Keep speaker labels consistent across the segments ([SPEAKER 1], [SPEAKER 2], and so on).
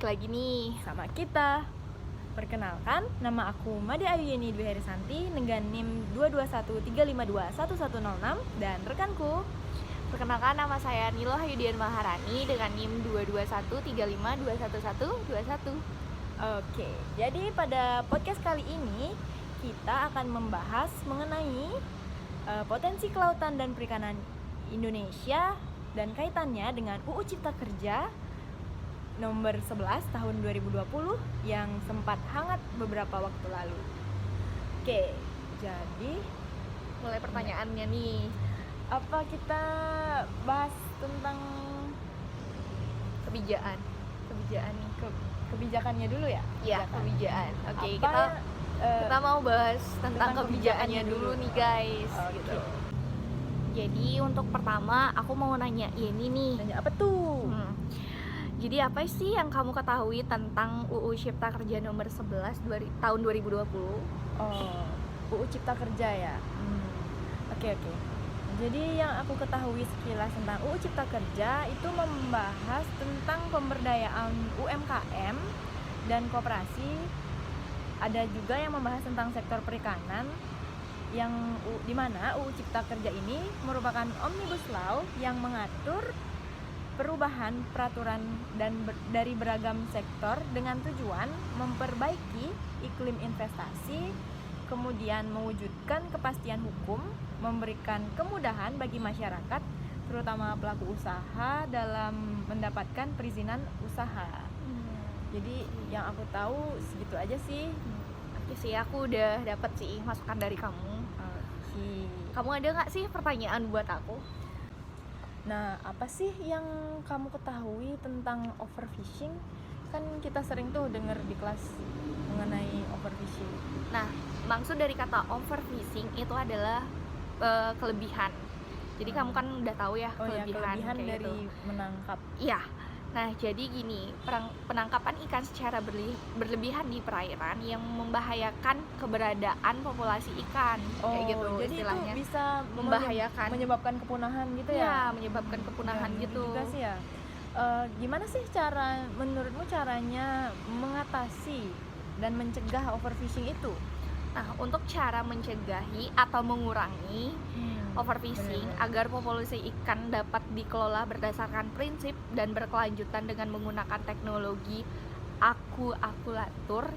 [SPEAKER 1] balik lagi nih
[SPEAKER 2] sama kita. Perkenalkan, nama aku Made Ayuyeni Dwi Herisanti dengan NIM 22135211006 dan rekanku.
[SPEAKER 1] Perkenalkan, nama saya Nilo Hayudian Maharani dengan NIM 22135211121.
[SPEAKER 2] Oke, jadi pada podcast kali ini kita akan membahas mengenai potensi kelautan dan perikanan Indonesia dan kaitannya dengan UU Cipta Kerja nomor 11 tahun 2020 yang sempat hangat beberapa waktu lalu. Oke, jadi
[SPEAKER 1] Mulai pertanyaannya nih.
[SPEAKER 2] apa kita bahas tentang
[SPEAKER 1] Kebijakan nih.
[SPEAKER 2] kebijakannya dulu ya?
[SPEAKER 1] Ya, kebijakan. Oke,
[SPEAKER 2] Apa
[SPEAKER 1] kita mau bahas tentang
[SPEAKER 2] tentang
[SPEAKER 1] kebijakannya
[SPEAKER 2] kebijakannya
[SPEAKER 1] dulu
[SPEAKER 2] dulu.
[SPEAKER 1] nih guys.
[SPEAKER 2] Oke.
[SPEAKER 1] Gitu. Jadi untuk pertama aku mau nanya ini nih.
[SPEAKER 2] Tanya apa tuh?
[SPEAKER 1] Jadi apa sih yang kamu ketahui tentang UU Cipta Kerja nomor 11 tahun 2020?
[SPEAKER 2] Oh, UU Cipta Kerja ya. Oke. Jadi yang aku ketahui sekilas tentang UU Cipta Kerja itu membahas tentang pemberdayaan UMKM dan koperasi. Ada juga yang membahas tentang sektor perikanan, yang di mana UU Cipta Kerja ini merupakan omnibus law yang mengatur perubahan peraturan dari beragam sektor dengan tujuan memperbaiki iklim investasi, kemudian mewujudkan kepastian hukum, memberikan kemudahan bagi masyarakat, terutama pelaku usaha dalam mendapatkan perizinan usaha. Jadi yang aku tahu segitu aja sih.
[SPEAKER 1] Oke sih, aku udah dapat sih masukan dari kamu.
[SPEAKER 2] Oke.
[SPEAKER 1] Kamu ada nggak sih pertanyaan buat aku?
[SPEAKER 2] Nah, apa sih yang kamu ketahui tentang overfishing? Kan kita sering tuh dengar di kelas mengenai overfishing.
[SPEAKER 1] Nah, maksud dari kata overfishing itu adalah kelebihan. Jadi kamu kan udah tahu ya kelebihan kayak
[SPEAKER 2] dari
[SPEAKER 1] gitu.
[SPEAKER 2] menangkap.
[SPEAKER 1] Iya. Nah, jadi gini, penangkapan ikan secara berlebihan di perairan yang membahayakan keberadaan populasi ikan, kayak gitu
[SPEAKER 2] jadi
[SPEAKER 1] istilahnya.
[SPEAKER 2] itu bisa
[SPEAKER 1] Membahayakan,
[SPEAKER 2] menyebabkan kepunahan gitu ya?
[SPEAKER 1] Ya, menyebabkan kepunahan gitu.
[SPEAKER 2] Juga sih ya. Gimana sih menurutmu caranya mengatasi dan mencegah overfishing itu?
[SPEAKER 1] Nah, untuk cara mencegahi atau mengurangi overfishing agar populasi ikan dapat dikelola berdasarkan prinsip dan berkelanjutan dengan menggunakan teknologi akuakultur,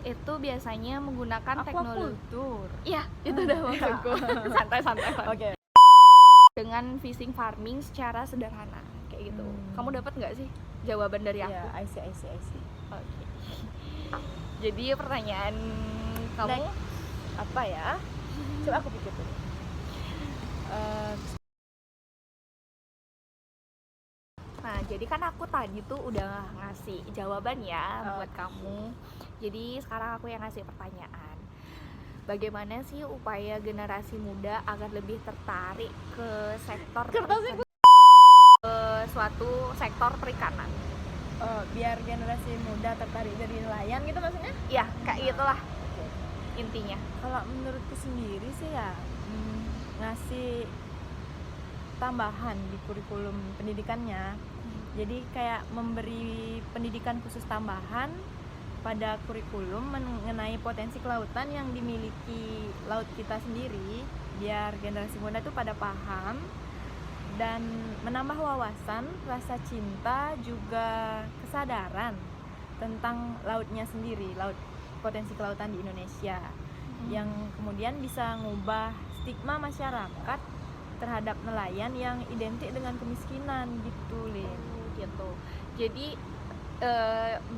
[SPEAKER 1] itu biasanya menggunakan teknologi.
[SPEAKER 2] Aquaculture.
[SPEAKER 1] Iya, itu udah maksudku. Santai-santai.
[SPEAKER 2] Oke.
[SPEAKER 1] Dengan fishing farming secara sederhana kayak gitu. Kamu dapat nggak sih jawaban dari aku?
[SPEAKER 2] Ya, I see.
[SPEAKER 1] Oke. Jadi pertanyaan kamu
[SPEAKER 2] apa ya? Coba aku pikir dulu.
[SPEAKER 1] Nah, jadi kan aku tadi tuh udah ngasih jawaban ya buat kamu. Jadi sekarang aku yang ngasih pertanyaan. Bagaimana sih upaya generasi muda agar lebih tertarik ke sektor suatu sektor perikanan?
[SPEAKER 2] Biar generasi muda tertarik dari nelayan gitu maksudnya?
[SPEAKER 1] Ya, kayak gitulah intinya.
[SPEAKER 2] Kalau menurutku sendiri sih ya ngasih tambahan di kurikulum pendidikannya. Jadi kayak memberi pendidikan khusus tambahan pada kurikulum mengenai potensi kelautan yang dimiliki laut kita sendiri, biar generasi muda tuh pada paham dan menambah wawasan, rasa cinta, juga kesadaran tentang lautnya sendiri, potensi kelautan di Indonesia, yang kemudian bisa ngubah stigma masyarakat terhadap nelayan yang identik dengan kemiskinan gitu, Lin.
[SPEAKER 1] Gitu. Jadi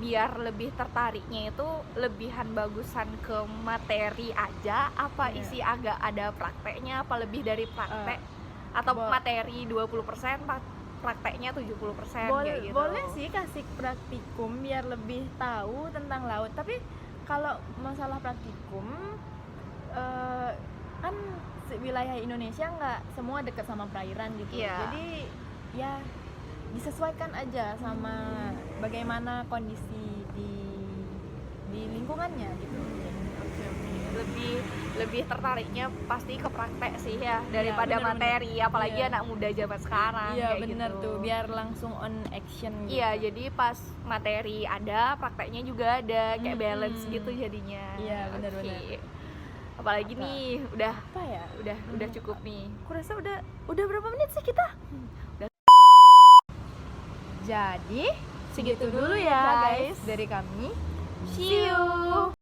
[SPEAKER 1] biar lebih tertariknya itu lebihan bagusan ke materi aja, apa isi agak ada prakteknya, apa lebih dari praktek, atau materi 20%, prakteknya 70% kayak gitu.
[SPEAKER 2] Boleh sih kasih praktikum biar lebih tahu tentang laut, tapi kalau masalah praktikum kan wilayah Indonesia nggak semua dekat sama perairan gitu. Jadi ya disesuaikan aja sama bagaimana kondisi di lingkungannya gitu.
[SPEAKER 1] Lebih lebih tertariknya pasti ke praktek sih ya daripada
[SPEAKER 2] bener,
[SPEAKER 1] materi, apalagi
[SPEAKER 2] Iya.
[SPEAKER 1] anak muda zaman sekarang.
[SPEAKER 2] Iya
[SPEAKER 1] kayak
[SPEAKER 2] bener
[SPEAKER 1] gitu.
[SPEAKER 2] tuh, biar langsung on action gitu.
[SPEAKER 1] Iya, jadi pas materi ada, prakteknya juga ada, kayak balance gitu jadinya.
[SPEAKER 2] Iya,
[SPEAKER 1] Oke.
[SPEAKER 2] benar-benar.
[SPEAKER 1] Apalagi
[SPEAKER 2] Apa?
[SPEAKER 1] nih, udah
[SPEAKER 2] Apa ya?
[SPEAKER 1] cukup nih.
[SPEAKER 2] Aku rasa udah berapa menit sih kita?
[SPEAKER 1] Udah.
[SPEAKER 2] Jadi
[SPEAKER 1] Segitu dulu
[SPEAKER 2] ya
[SPEAKER 1] ya,
[SPEAKER 2] guys
[SPEAKER 1] guys.
[SPEAKER 2] dari kami.
[SPEAKER 1] See you.